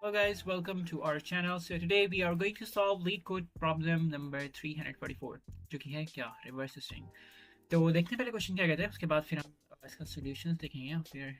Hello guys, welcome to our channel. So today we are going to solve lead code problem number 344 जो कि है क्या reverse string. तो देखने पहले क्वेश्चन क्या कहते हैं, उसके बाद फिर हम इसका सॉल्यूशंस देखेंगे और फिर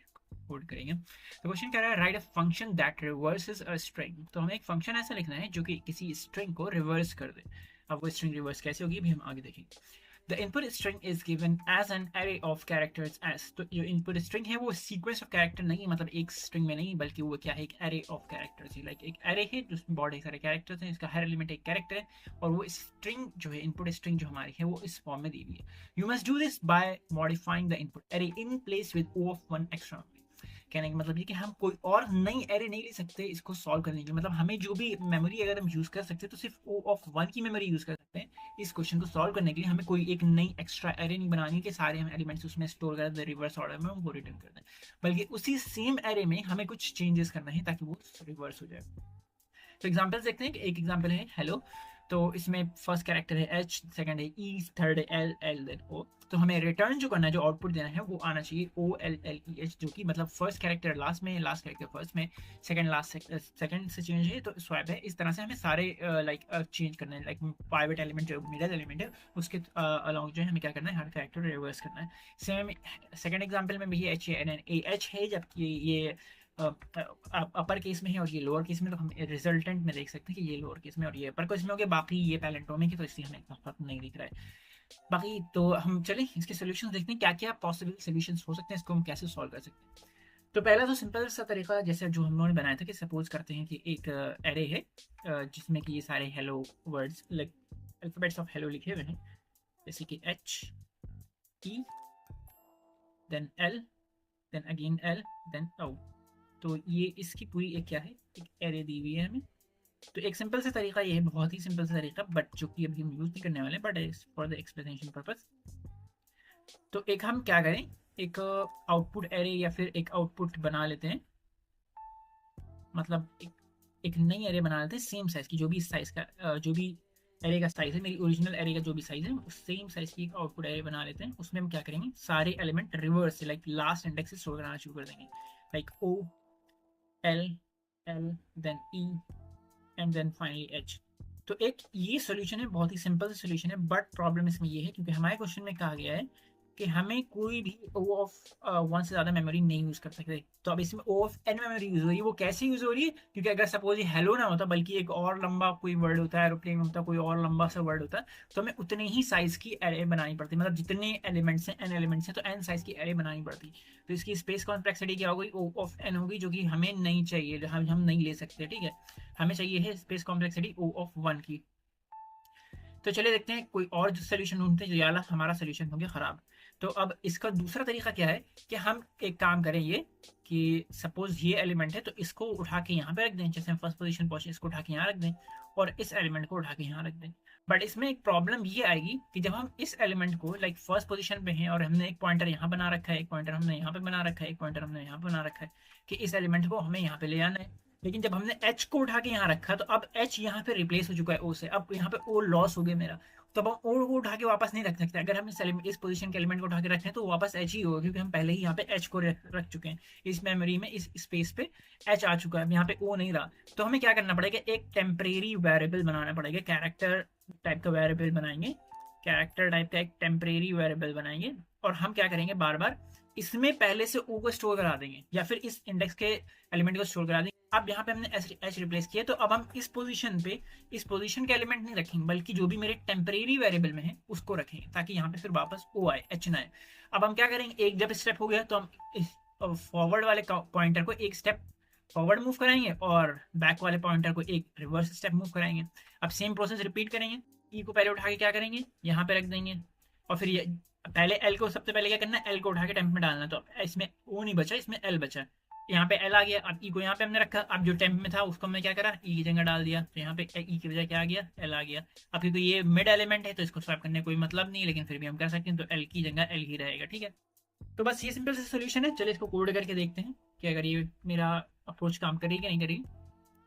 कोड करेंगे। तो क्वेश्चन कह रहा है right a function that reverses a string. तो हमें एक फंक्शन ऐसा लिखना है जो कि किसी स्ट्रिंग को रिवर्स कर दे। अब वो स्ट्रिंग रिवर्स कैसे होगी भी हम आगे देखेंगे। The input string is given as an array of characters as। तो जो input string है वो sequence of character नहीं, मतलब एक string में नहीं, बल्कि वो क्या है, एक array of characters है। लाइक एक array है जिसमें बहुत सारे characters हैं, इसका हर element एक character है और वो string जो है, input string जो हमारी है वो इस फॉर्म में दी हुई है। You must do this by modifying the input array in place with O of 1 extra। कहने का मतलब ये कि हम कोई और नई एरे नहीं ले सकते इसको सॉल्व करने के लिए। मतलब हमें जो भी मेमोरी अगर हम यूज कर सकते हैं तो सिर्फ O of 1 की मेमोरी यूज कर सकते हैं। इस क्वेश्चन को सॉल्व करने के लिए हमें कोई एक नई एक्स्ट्रा एरे नहीं बनानी कि सारे हम एलिमेंट्स उसमें स्टोर कर दें, रिवर्स ऑर्डर में उनको रिटर्न कर दें, बल्कि उसी सेम एरे में हमें कुछ चेंजेस करना है ताकि वो रिवर्स हो जाए। तो एग्जाम्पल्स देखते हैं कि एक एग्जाम्पल है हेलो। तो इसमें फर्स्ट कैरेक्टर है एच, सेकंड है ई, थर्ड है एल, एल देन ओ। तो हमें रिटर्न जो करना है, जो आउटपुट देना है वो आना चाहिए O L L E H, जो कि मतलब फर्स्ट कैरेक्टर लास्ट में, लास्ट कैरेक्टर फर्स्ट में, सेकंड लास्ट सेकंड से चेंज है तो स्वैप है। इस तरह से हमें सारे लाइक चेंज करना है। लाइक प्राइवेट एलिमेंट जो मिडल एलिमेंट है उसके अलाउंग जो है हमें क्या करना है, हर कैरेक्टर रिवर्स करना है। सेम सेकंड एग्जाम्पल में भी H N N A H है, जबकि ये अपर केस में है और ये लोअर केस में। तो हम रिजल्टेंट में देख सकते हैं कि ये लोअर केस में और ये अपर केस में हो गया, बाकी ये पैलेंटोमिक है तो इसलिए हमें इतना फर्क नहीं दिख रहा है। बाकी तो हम चलें इसके सोल्यूशन देखते हैं क्या क्या पॉसिबल सोल्यूशन हो सकते हैं, इसको हम कैसे सॉल्व कर सकते हैं। तो पहला तो सिंपल सा तरीका जैसे जो हम लोगों ने बनाया था कि सपोज करते हैं कि एक एरे है जिसमें कि ये सारे hello words like alphabets of hello लिखे हुए हैं, जैसे कि H E then L then again L then O. तो ये इसकी पूरी एक क्या है, एक एरे दी हुई है हमें। तो एक सिंपल सा तरीका ये है, बहुत ही सिंपल सा तरीका, बट जो कि अभी हम यूज नहीं करने वाले, but for the explanation purpose. तो एक हम क्या करें, एक आउटपुट एरे या फिर एक आउटपुट बना लेते हैं, मतलब एक नई एरे बना लेते हैं सेम साइज की, जो भी साइज का जो भी एरे का साइज है, मेरी ओरिजिनल एरे का जो भी साइज है उस सेम साइज की एक आउटपुट एरे बना लेते हैं। उसमें हम क्या करेंगे, सारे एलिमेंट रिवर्स से लाइक लास्ट इंडेक्स से स्टोर करना शुरू कर देंगे, like O L L then E and then finally H. तो एक ये सोल्यूशन है, बहुत ही सिंपल सोल्यूशन है, बट प्रॉब्लम इसमें ये है क्योंकि हमारे क्वेश्चन में कहा गया है कि हमें कोई भी O ऑफ 1 से ज़्यादा मेमोरी नहीं यूज़ कर सकते। तो अब इसमें O of n memory use हो रही है। वो कैसे यूज़ हो रही है, क्योंकि अगर सपोज ये हेलो ना होता बल्कि एक और लंबा कोई वर्ड होता है, एरोप्लेन होता है, कोई और लंबा सा वर्ड होता है, तो हमें उतने ही साइज़ की एरे बनानी पड़ती, मतलब जितने एलिमेंट्स हैं n एलिमेंट्स हैं तो n साइज़ की एरे बनानी पड़ती। तो इसकी स्पेस कॉम्प्लेक्सिटी क्या होगी, O ऑफ n होगी, जो कि हमें नहीं चाहिए, हम नहीं ले सकते। ठीक है, हमें चाहिए है स्पेस कॉम्प्लेक्सिटी O ऑफ 1 की। तो चलिए देखते हैं कोई और जो सोल्यूशन ढूंढते हैं, जो याला हमारा सोल्यूशन हो गया खराब। तो अब इसका दूसरा तरीका क्या है कि हम एक काम करें, ये कि सपोज ये एलिमेंट है तो इसको उठा के यहाँ पे रख दें, जैसे हम फर्स्ट पोजीशन पहुंचे इसको उठा के यहाँ रख दें और इस एलिमेंट को उठा के यहाँ रख दें। बट इसमें एक प्रॉब्लम ये आएगी कि जब हम इस एलिमेंट को लाइक फर्स्ट पोजीशन पे हैं और हमने एक पॉइंटर यहाँ बना रखा है, एक पॉइंटर हमने यहाँ पे बना रखा है, एक पॉइंटर हमने यहाँ पे बना रखा है कि इस एलिमेंट को हमें यहाँ पे ले जाना है, लेकिन जब हमने एच को उठा के यहाँ रखा तो अब एच यहाँ पे रिप्लेस हो चुका है ओ से, अब यहाँ पे ओ लॉस हो गया मेरा। तो अब हम ओ को उठा के वापस नहीं रख सकते। अगर हम इस पोजीशन के एलिमेंट को उठा के रखें तो वापस एच ही होगा, क्योंकि हम पहले ही यहाँ पे एच को रख चुके हैं, इस मेमोरी में इस स्पेस पे एच आ चुका है, यहाँ पे ओ नहीं रहा। तो हमें क्या करना पड़ेगा, एक टेम्परेरी वेरिएबल बनाना पड़ेगा, कैरेक्टर टाइप का वेरिएबल बनाएंगे, कैरेक्टर टाइप का एक टेम्परेरी वेरिएबल बनाएंगे और हम क्या करेंगे, बार बार इसमें पहले से ओ को स्टोर करा देंगे या फिर इस इंडेक्स के एलिमेंट को स्टोर करा देंगे। अब यहाँ पे हमने एच रिप्लेस किया, तो अब हम इस पोजीशन पे इस पोजीशन के एलिमेंट नहीं रखेंगे, बल्कि जो भी मेरे टेम्परेरी वेरिएबल में है उसको रखेंगे, ताकि यहाँ पे फिर वापस ओ आए, एच ना आए। अब हम क्या करेंगे, एक जब स्टेप हो गया तो हम फॉरवर्ड वाले पॉइंटर को एक स्टेप फॉरवर्ड मूव कराएंगे और बैक वाले पॉइंटर को एक रिवर्स स्टेप मूव कराएंगे। अब सेम प्रोसेस रिपीट करेंगे, ई को पहले उठा के क्या करेंगे, यहाँ पे रख देंगे और फिर ये पहले एल को सबसे पहले क्या करना है, एल को उठा के टेम्प में डालना। तो इसमें ओ नहीं बचा, इसमें एल बचा, यहाँ पे एल आ गया। अब ई को यहाँ पे हमने रखा, अब जो टेम्प में था उसको हमने क्या करा, ई की जगह डाल दिया, तो यहाँ पे ई की वजह क्या आ गया, एल आ गया। अब क्योंकि ये मिड एलिमेंट है तो इसको स्वैप करने कोई मतलब नहीं है, लेकिन फिर भी हम कर सकते हैं, तो एल की जगह एल ही रहेगा। ठीक है, तो बस ये सिंपल सा सोल्यूशन है। चलिए इसको कोड करके देखते हैं कि अगर ये मेरा अप्रोच काम करेगी कि नहीं करेगी।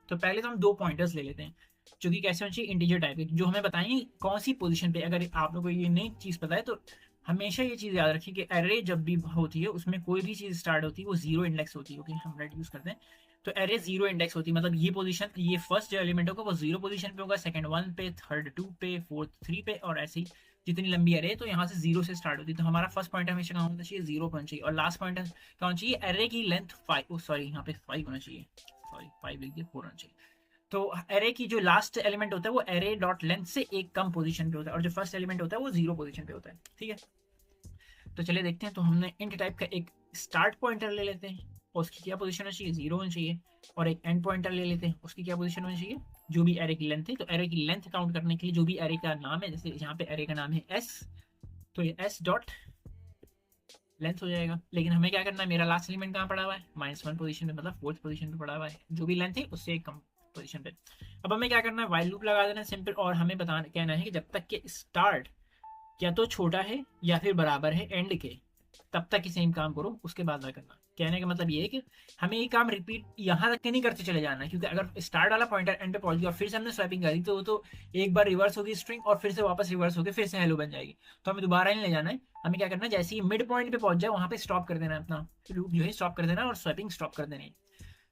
तो पहले तो हम दो पॉइंटर्स ले लेते हैं जो कि कैसे होनी चाहिए, इंटीजर टाइप के, जो हमें बताएंगे कौन सी पोजीशन पे। अगर आप लोगों को ये नई चीज़ पता है तो हमेशा ये चीज़ याद रखिए कि एरे जब भी होती है उसमें कोई भी चीज़ स्टार्ट होती है वो जीरो इंडेक्स होती है, क्योंकि हम रेड यूज़ करते हैं। तो एरे जीरो इंडेक्स होती है, मतलब ये पोजीशन, ये फर्स्ट जो एलिमेंट होगा वो जीरो पोजीशन पे होगा, सेकंड 1 पे, थर्ड 2 पे, फोर्थ 3 पे, और ऐसे ही जितनी लंबी एरे तो यहाँ से जीरो से स्टार्ट होती है। तो हमारा फर्स्ट पॉइंट हमेशा कहाँ होना चाहिए, जीरो होना चाहिए, और लास्ट पॉइंट कहाँ होना चाहिए, एरे की लेंथ 5, सॉरी यहाँ पे 5 होना चाहिए, सॉरी 5 लिख दिया, 4 होना चाहिए। तो एरे की जो लास्ट एलिमेंट होता है वो एरे डॉट लेंथ से एक कम पोजीशन पे होता है, और जो फर्स्ट एलिमेंट होता है वो जीरो पोजीशन पे होता है, ठीक है। तो चलिए देखते हैं। तो हमने इंट टाइप का एक स्टार्ट पॉइंटर ले लेते हैं, और उसकी क्या पोजीशन होनी चाहिए, जीरो होनी चाहिए, और एक एंड पॉइंटर ले लेते हैं, उसकी क्या पोजीशन होनी चाहिए, जो भी एरे की लेंथ है। तो एरे की लेंथ काउंट करने के लिए जो भी एरे का नाम है, जैसे यहाँ पे एरे का नाम है एस, तो ये एस डॉट लेंथ हो जाएगा। लेकिन हमें क्या करना है, मेरा लास्ट एलिमेंट कहाँ पड़ा हुआ है, -1 पोजीशन पे, मतलब फोर्थ पोजीशन पे पड़ा हुआ है, जो भी लेंथ है उससे एक कम पोजीशन पे। अब हमें क्या करना है, व्हाइल लूप लगा देना है सिंपल, और हमें बताना कहना है कि जब तक के स्टार्ट या तो छोटा है या फिर बराबर है एंड के, तब तक ही सेम काम करो, उसके बाद ना करना। कहने का मतलब ये है कि हमें ये काम रिपीट यहाँ तक के नहीं करते चले जाना है, क्योंकि अगर स्टार्ट वाला पॉइंटर एंड पे पहुंच गया और फिर से हमने स्वैपिंग करी तो वो तो एक बार रिवर्स होगी स्ट्रिंग, और फिर से वापस रिवर्स होगी, फिर से हेलो बन जाएगी। तो हमें दोबारा नहीं ले जाना है। हमें क्या करना है, जैसे ही मिड पॉइंट पे पहुंच जाए वहां पे स्टॉप कर देना है, अपना लूप जो है स्टॉप कर देना, और स्वैपिंग स्टॉप कर देनी है।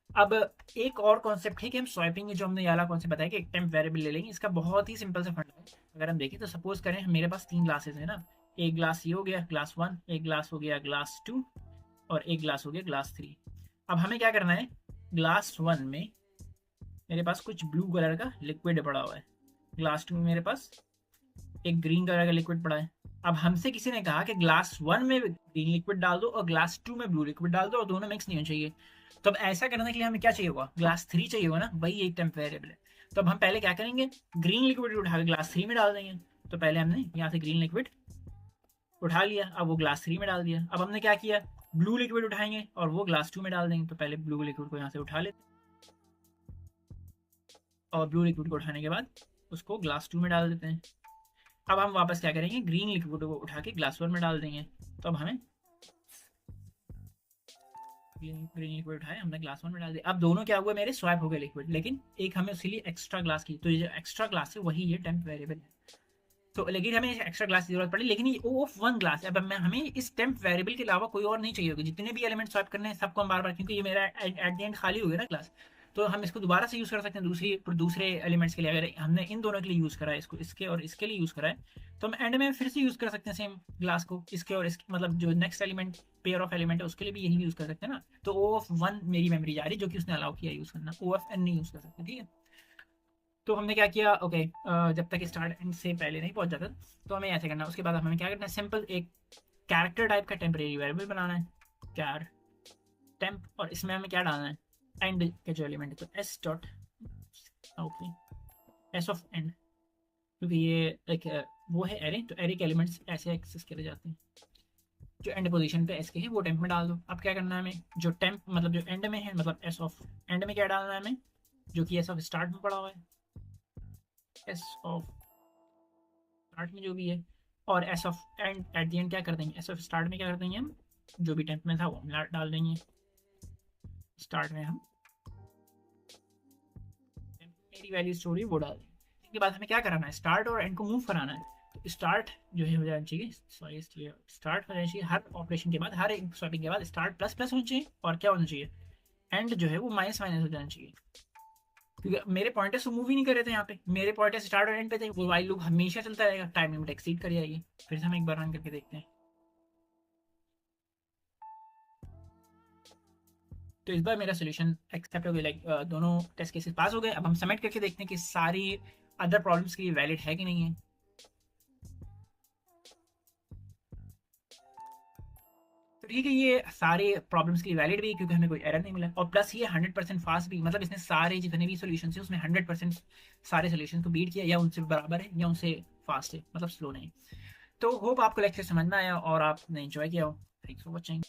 अब एक और कॉन्सेप्ट है कि हम स्वैपिंग जो हमने ये वाला कॉन्सेप्ट बताया कि एक टेम्प वेरिएबल ले लेंगे, इसका बहुत ही सिंपल सा फंडा है। अगर हम देखें तो सपोज करें मेरे पास 3 ग्लासेस है ना, एक ग्लास ये हो गया ग्लास 1, एक ग्लास हो गया ग्लास 2, और एक ग्लास हो गया ग्लास 3। अब हमें क्या करना है, ग्लास 1 में मेरे पास कुछ ब्लू कलर का लिक्विड पड़ा हुआ है, ग्लास 2 में मेरे पास एक ग्रीन कलर का लिक्विड पड़ा है। अब हमसे किसी ने कहा कि ग्लास 1 में ग्रीन लिक्विड डाल दो और ग्लास 2 में ब्लू लिक्विड डाल दो, और दोनों मिक्स नहीं होने चाहिए। तो अब ऐसा करने के लिए हमें क्या चाहिए होगा, ग्लास 3 चाहिए होगा ना, वही एक टेम्प वेरिएबल है। तो अब हम पहले क्या करेंगे, ग्रीन लिक्विड उठा के ग्लास 3 में डाल देंगे। तो पहले हमने यहाँ से ग्रीन लिक्विड उठा लिया, अब वो ग्लास 3 में डाल दिया। अब हमने क्या किया, ब्लू लिक्विड उठाएंगे और वो ग्लास 2 में डाल देंगे। तो पहले ब्लू लिक्विड को यहाँ से उठा लेते, और ब्लू लिक्विड को उठाने के बाद उसको ग्लास 2 में डाल देते हैं। अब हम वापस क्या करेंगे, ग्रीन लिक्विड को उठा के ग्लास 1 में डाल देंगे। तो अब हमें ग्रीन लिक्विड उठाए, हमने ग्लास 1 में डाल दिया। अब दोनों क्या हुआ, मेरे स्वैप हो गए लिक्विड, लेकिन एक हमें उसके लिए एक्स्ट्रा ग्लास की, तो ये जो एक्स्ट्रा ग्लास है वही ये टेम्प वेरिएबल है। तो लेकिन हमें एक्स्ट्रा ग्लास की जरूरत पड़ी, लेकिन ये ओ ऑफ 1 ग्लास है। अब हमें इस टेम्प वेरिएबल के अलावा कोई और नहीं चाहिए होगा, जितने भी एलिमेंट स्वैप करने हैं सबको हम बार बार, क्योंकि ये मेरा एट द एंड खाली हो गया ना ग्लास, तो हम इसको दोबारा से यूज़ कर सकते हैं दूसरे एलिमेंट्स के लिए। अगर हमने इन दोनों के लिए यूज़ करा है इसको, इसके और इसके लिए यूज़ करा है, तो हम एंड में फिर से यूज़ कर सकते हैं सेम ग्लास को, इसके और इसके, मतलब जो next element pair of element है उसके लिए भी यही यूज़ कर सकते हैं ना। तो ओ ऑफ 1 मेरी मेमोरी जा रही है, जो कि उसने अलाउ किया यूज़ करना, ओ ऑफ n नहीं यूज़ कर सकते, ठीक है। तो हमने क्या किया, ओके, जब तक स्टार्ट एंड से पहले नहीं पहुंच जाता तो हमें ऐसे करना है। उसके बाद हमें क्या करना है, सिंपल एक कैरेक्टर टाइप का टेम्परेरी वेरिएबल बनाना है, कैर टेम्प, और इसमें हमें क्या डालना है, एंड के जो एलिमेंट है, तो S dot, okay, S of and, क्योंकि ये एक वो है एरे, तो एरे के एलिमेंट्स ऐसे एक्सेस करे जाते हैं। जो एंड पोजीशन पे एस के है वो टेम्प में डाल दो। अब क्या करना है हमें, जो टेम्प मतलब जो एंड में है, मतलब एस ऑफ एंड में क्या डालना है हमें, जो कि एस ऑफ स्टार्ट में पड़ा हुआ है, एस ऑफ स्टार्ट में जो भी है, और S of and at the end क्या कर देंगे, एस ऑफ स्टार्ट में क्या कर देंगे हम, जो भी टेम्प में था वो डाल देंगे। स्टार्ट में हम मेरी वैल्यू स्टोरी वो डाल देंगे। इसके बाद हमें क्या कराना है, स्टार्ट और एंड को मूव कराना है। तो स्टार्ट जो है हो जाना चाहिए, सॉरी स्टार्ट हो जाना चाहिए हर ऑपरेशन के बाद, हर एक स्वैपिंग के बाद स्टार्ट प्लस प्लस होना चाहिए, और क्या होना चाहिए, एंड जो है वो माइनस माइनस हो जाना चाहिए। क्योंकि मेरे पॉइंटर्स तो मूव ही नहीं कर रहे थे, यहाँ पे मेरे पॉइंटर्स स्टार्ट और एंड पे थे, वो वाइल लूप हमेशा चलता रहेगा, टाइम लिमिट एक्सीड कर जाएगी। फिर से हम एक बार रन करके देखते हैं। तो इस बार मेरा सोल्यूशन एक्सेप्ट हो गया, लाइक दोनों टेस्ट केसेस पास हो गए। अब हम सबमिट करके देखते हैं कि सारी अदर प्रॉब्लम्स के लिए वैलिड है कि नहीं है। तो ठीक है, ये सारे प्रॉब्लम्स के लिए वैलिड भी, क्योंकि हमें कोई एरर नहीं मिला, और प्लस ये 100% फास्ट भी, मतलब इसने सारे जितने भी सोल्यूशन है उसमें 100% सारे सोल्यूशन को बीट किया, या उनसे बराबर है या उनसे फास्ट है, मतलब स्लो नहीं। तो होप आपको लेक्चर समझ में आया और आपने एंजॉय किया हो। Thanks for watching.